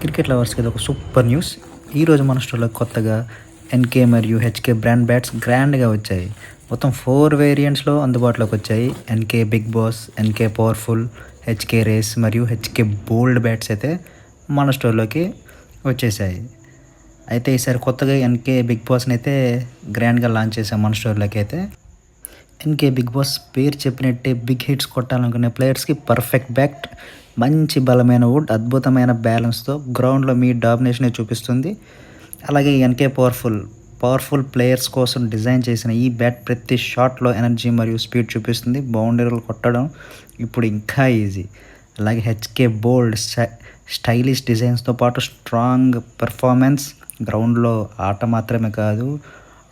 Cricket లవర్స్‌కి ఇదొక super news. ఈరోజు మన స్టోర్‌లో కొత్తగా ఎన్‌కే మరియు హెచ్‌కే బ్రాండ్ బ్యాట్స్ గ్రాండ్‌గా వచ్చాయి. మొత్తం 4 వేరియంట్స్‌లో అందుబాటులోకి వచ్చాయి. NK big boss, NK powerful, HK race మరియు హెచ్‌కే బోల్డ్ బ్యాట్స్ అయితే మన స్టోర్‌లోకి వచ్చేసాయి. అయితే ఈసారి కొత్తగా ఎన్‌కే బిగ్ బాస్‌ని అయితే గ్రాండ్‌గా లాంచ్ చేసాం మన స్టోర్‌లోకి అయితే. ఎన్‌కే బిగ్ బాస్ పేరు చెప్పినట్టే బిగ్ హిట్స్ కొట్టాలనుకునే ప్లేయర్స్‌కి పర్ఫెక్ట్ బ్యాట్, మంచి బలమైన వుడ్, అద్భుతమైన బ్యాలెన్స్‌తో గ్రౌండ్‌లో మీ డామినేషనే చూపిస్తుంది. అలాగే ఎన్‌కే పవర్ఫుల్ ప్లేయర్స్ కోసం డిజైన్ చేసిన ఈ బ్యాట్ ప్రతి షాట్‌లో ఎనర్జీ మరియు స్పీడ్ చూపిస్తుంది. బౌండరీలు కొట్టడం ఇప్పుడు ఇంకా ఈజీ. అలాగే హెచ్‌కే బోల్డ్ స్టైలిష్ డిజైన్స్‌తో పాటు స్ట్రాంగ్ పెర్ఫార్మెన్స్, గ్రౌండ్‌లో ఆట మాత్రమే కాదు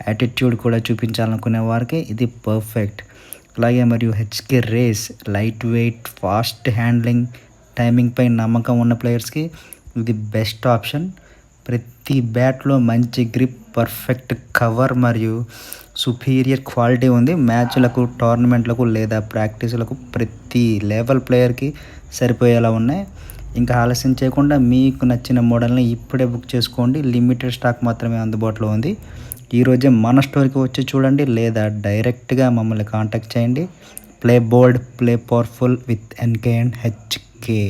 యాటిట్యూడ్ కూడా చూపించాలనుకునే వారికి ఇది పర్ఫెక్ట్. అలాగే మరియు HK race light weight, fast handling, టైమింగ్‌పై నమ్మకం ఉన్న ప్లేయర్స్‌కి ఇది బెస్ట్ ఆప్షన్. ప్రతి బ్యాట్‌లో మంచి గ్రిప్, పర్ఫెక్ట్ కవర్ మరియు సుపీరియర్ క్వాలిటీ ఉంది. మ్యాచ్‌లకు, టోర్నమెంట్‌లకు లేదా ప్రాక్టీస్‌లకు ప్రతి లెవెల్ ప్లేయర్‌కి సరిపోయేలా ఉన్నాయి. ఇంకా ఆలస్యం చేయకుండా మీకు నచ్చిన మోడల్‌ని ఇప్పుడే బుక్ చేసుకోండి. లిమిటెడ్ స్టాక్ మాత్రమే అందుబాటులో ఉంది. ఈరోజే మన స్టోర్‌కి వచ్చి చూడండి లేదా డైరెక్ట్‌గా మమ్మల్ని కాంటాక్ట్ చేయండి. Play bold, play powerful with NK and HK.